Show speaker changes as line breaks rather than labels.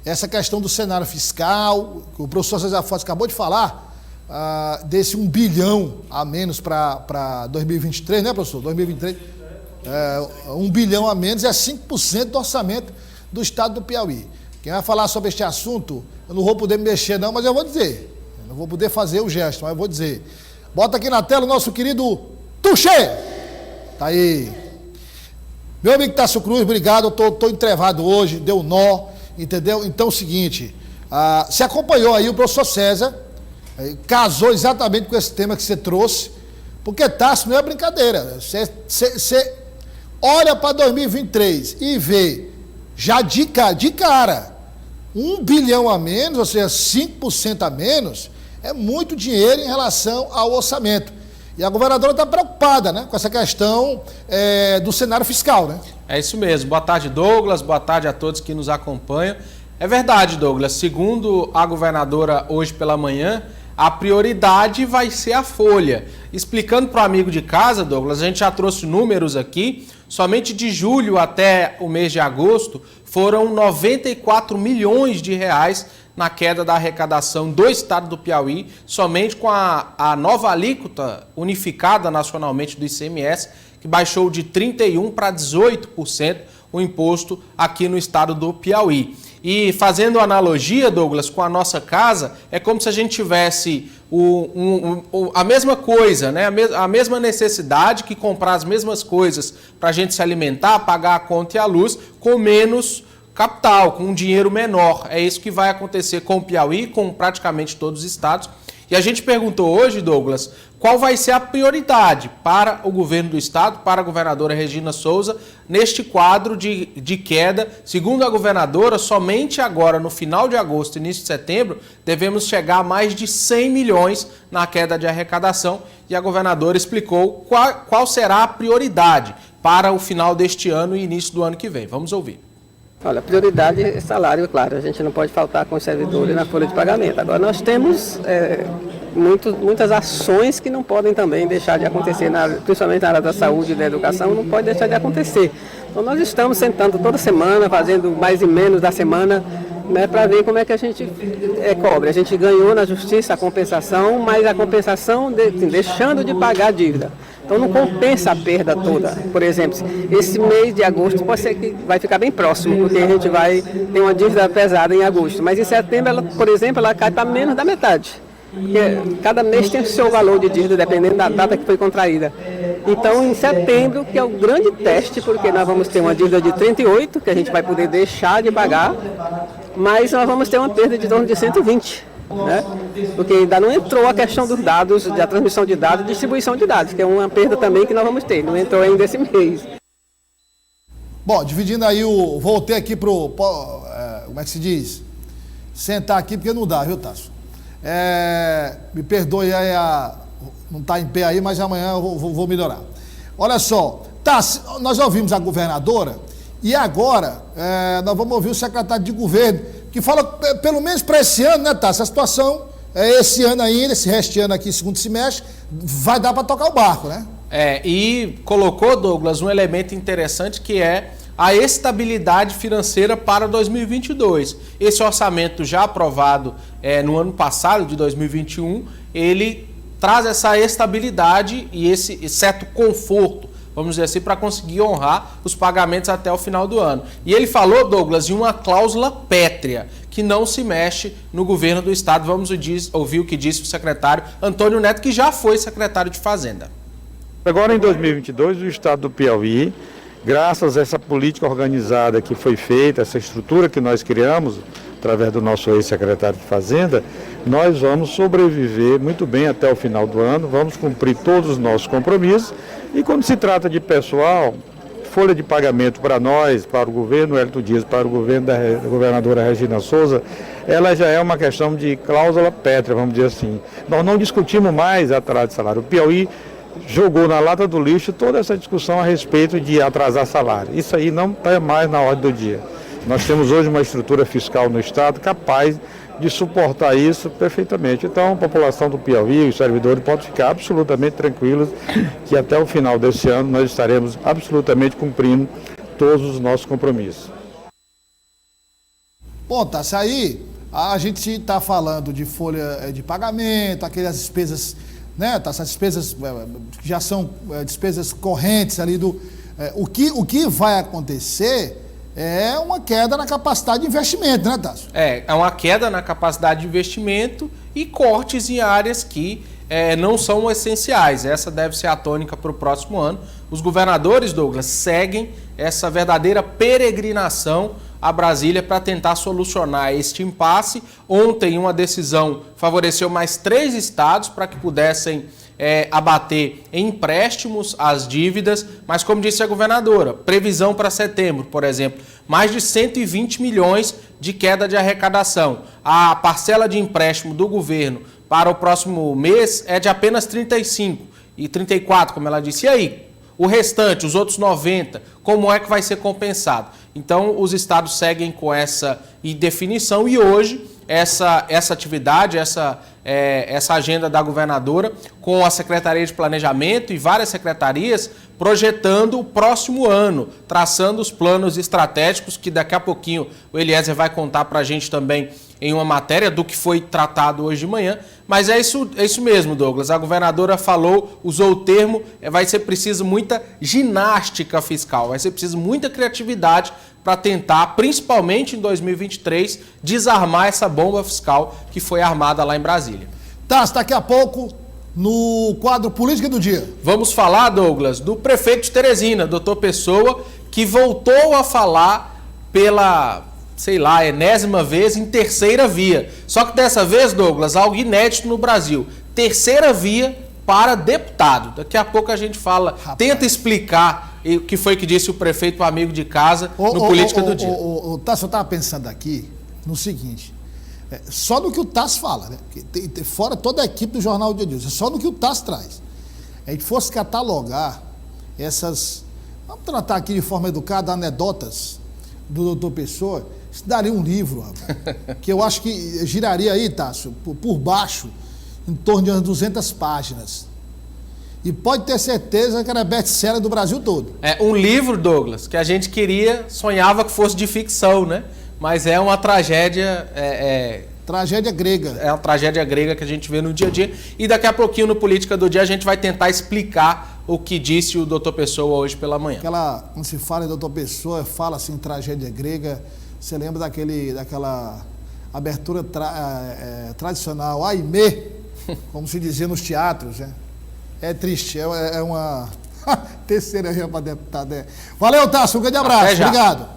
essa questão do cenário fiscal, o professor César Fortes acabou de falar, desse 1 bilhão a menos para 2023, né, professor? 2023, 1 bilhão a menos é 5% do orçamento do estado do Piauí. Quem vai falar sobre este assunto, eu não vou poder me mexer não, mas eu vou dizer. Eu não vou poder fazer o gesto, mas eu vou dizer. Bota aqui na tela o nosso querido Tuxê. Tá aí. Meu amigo Tássio Cruz, obrigado, eu tô entrevado hoje, deu nó, entendeu? Então é o seguinte, você acompanhou aí o professor César, casou exatamente com esse tema que você trouxe, porque Tássio não é brincadeira. Você olha para 2023 e vê, já de cara, 1 bilhão a menos, ou seja, 5% a menos, é muito dinheiro em relação ao orçamento. E a governadora está preocupada, né, com essa questão do cenário fiscal, né?
É isso mesmo. Boa tarde, Douglas. Boa tarde a todos que nos acompanham. É verdade, Douglas. Segundo a governadora hoje pela manhã, a prioridade vai ser a folha. Explicando para o amigo de casa, Douglas, a gente já trouxe números aqui. Somente de julho até o mês de agosto foram 94 milhões de reais na queda da arrecadação do estado do Piauí, somente com a nova alíquota unificada nacionalmente do ICMS, que baixou de 31% para 18% o imposto aqui no estado do Piauí. E fazendo analogia, Douglas, com a nossa casa, é como se a gente tivesse a mesma coisa, né? A mesma necessidade que comprar as mesmas coisas para a gente se alimentar, pagar a conta e a luz, com menos capital, com um dinheiro menor. É isso que vai acontecer com o Piauí, com praticamente todos os estados. E a gente perguntou hoje, Douglas, qual vai ser a prioridade para o governo do estado, para a governadora Regina Souza, neste quadro de queda. Segundo a governadora, somente agora, no final de agosto, início de setembro, devemos chegar a mais de 100 milhões na queda de arrecadação. E a governadora explicou qual será a prioridade para o final deste ano e início do ano que vem. Vamos ouvir.
Olha, a prioridade é salário, claro, a gente não pode faltar com os servidores na folha de pagamento. Agora, nós temos muitas ações que não podem também deixar de acontecer, principalmente na área da saúde e da educação, não pode deixar de acontecer. Então, nós estamos sentando toda semana, fazendo mais e menos da semana, né, para ver como é que a gente cobre. A gente ganhou na justiça a compensação, mas a compensação deixando de pagar a dívida. Então não compensa a perda toda. Por exemplo, esse mês de agosto pode ser que vai ficar bem próximo, porque a gente vai ter uma dívida pesada em agosto. Mas em setembro, ela, por exemplo, ela cai para menos da metade. Porque cada mês tem o seu valor de dívida, dependendo da data que foi contraída. Então, em setembro, que é o grande teste, porque nós vamos ter uma dívida de 38, que a gente vai poder deixar de pagar, mas nós vamos ter uma perda de torno de 120. Né? Porque ainda não entrou a questão dos dados, da transmissão de dados e distribuição de dados, que é uma perda também que nós vamos ter, não entrou ainda esse mês.
Bom, dividindo aí voltei aqui como é que se diz? Sentar aqui porque não dá, viu, Tássio? Me perdoe aí, não está em pé aí, mas amanhã eu vou melhorar. Olha só, Tássio, nós ouvimos a governadora e agora nós vamos ouvir o secretário de governo, que fala, pelo menos para esse ano, né, Tássio? A situação, esse ano ainda, esse resto de ano aqui, segundo semestre, vai dar para tocar o barco, né?
E colocou, Douglas, um elemento interessante que é a estabilidade financeira para 2022. Esse orçamento já aprovado no ano passado, de 2021, ele traz essa estabilidade e esse certo conforto, vamos dizer assim, para conseguir honrar os pagamentos até o final do ano. E ele falou, Douglas, de uma cláusula pétrea, que não se mexe no governo do estado. Vamos ouvir o que disse o secretário Antônio Neto, que já foi secretário de Fazenda.
Agora, em 2022, o estado do Piauí, graças a essa política organizada que foi feita, essa estrutura que nós criamos, através do nosso ex-secretário de Fazenda, nós vamos sobreviver muito bem até o final do ano, vamos cumprir todos os nossos compromissos. E quando se trata de pessoal, folha de pagamento para nós, para o governo Hélito Dias, para o governo da governadora Regina Souza, ela já é uma questão de cláusula pétrea, vamos dizer assim. Nós não discutimos mais atraso de salário. O Piauí jogou na lata do lixo toda essa discussão a respeito de atrasar salário. Isso aí não está mais na ordem do dia. Nós temos hoje uma estrutura fiscal no estado capaz de suportar isso perfeitamente. Então, a população do Piauí, os servidores, podem ficar absolutamente tranquilos que até o final desse ano nós estaremos absolutamente cumprindo todos os nossos compromissos.
Bom, Tássio, aí a gente está falando de folha de pagamento, aquelas despesas, né, Tássio, as despesas que já são despesas correntes ali do... O que vai acontecer é uma queda na capacidade de investimento, né, Tássio?
É uma queda na capacidade de investimento e cortes em áreas que não são essenciais. Essa deve ser a tônica para o próximo ano. Os governadores, Douglas, seguem essa verdadeira peregrinação a Brasília para tentar solucionar este impasse. Ontem, uma decisão favoreceu mais 3 estados para que pudessem abater em empréstimos as dívidas, mas como disse a governadora, previsão para setembro, por exemplo, mais de 120 milhões de queda de arrecadação. A parcela de empréstimo do governo para o próximo mês é de apenas 35 e 34, como ela disse. E aí, o restante, os outros 90, como é que vai ser compensado? Então, os estados seguem com essa indefinição e hoje essa atividade, essa agenda da governadora com a Secretaria de Planejamento e várias secretarias projetando o próximo ano, traçando os planos estratégicos que daqui a pouquinho o Eliezer vai contar para a gente também em uma matéria do que foi tratado hoje de manhã. Mas é isso mesmo, Douglas. A governadora falou, usou o termo, vai ser preciso muita ginástica fiscal, vai ser preciso muita criatividade para tentar, principalmente em 2023, desarmar essa bomba fiscal que foi armada lá em Brasília.
Tássio, daqui a pouco, no quadro Política do Dia.
Vamos falar, Douglas, do prefeito de Teresina, doutor Pessoa, que voltou a falar pela, enésima vez em terceira via. Só que dessa vez, Douglas, algo inédito no Brasil. Terceira via para deputado. Daqui a pouco a gente fala, tenta explicar o que foi que disse o prefeito amigo de casa no Política do Dia.
Tássio, eu estava pensando aqui no seguinte, só no que o Tássio fala, né? Fora toda a equipe do Jornal Dia News, só no que o Tássio traz. A gente fosse catalogar essas, vamos tratar aqui de forma educada, anedotas do doutor Pessoa, isso daria um livro, rapaz, que eu acho que giraria aí, Tássio, por baixo, em torno de umas 200 páginas. E pode ter certeza que era best-seller do Brasil todo.
É um livro, Douglas, que a gente sonhava que fosse de ficção, né? Mas é uma tragédia...
Tragédia grega.
É uma tragédia grega que a gente vê no dia a dia. E daqui a pouquinho, no Política do Dia, a gente vai tentar explicar o que disse o doutor Pessoa hoje pela manhã.
Quando se fala em doutor Pessoa, fala assim, tragédia grega, você lembra daquela abertura tradicional, Aimee, como se dizia nos teatros, né? É triste, é uma terceira via para deputado. Valeu, Tássio, um grande abraço, obrigado.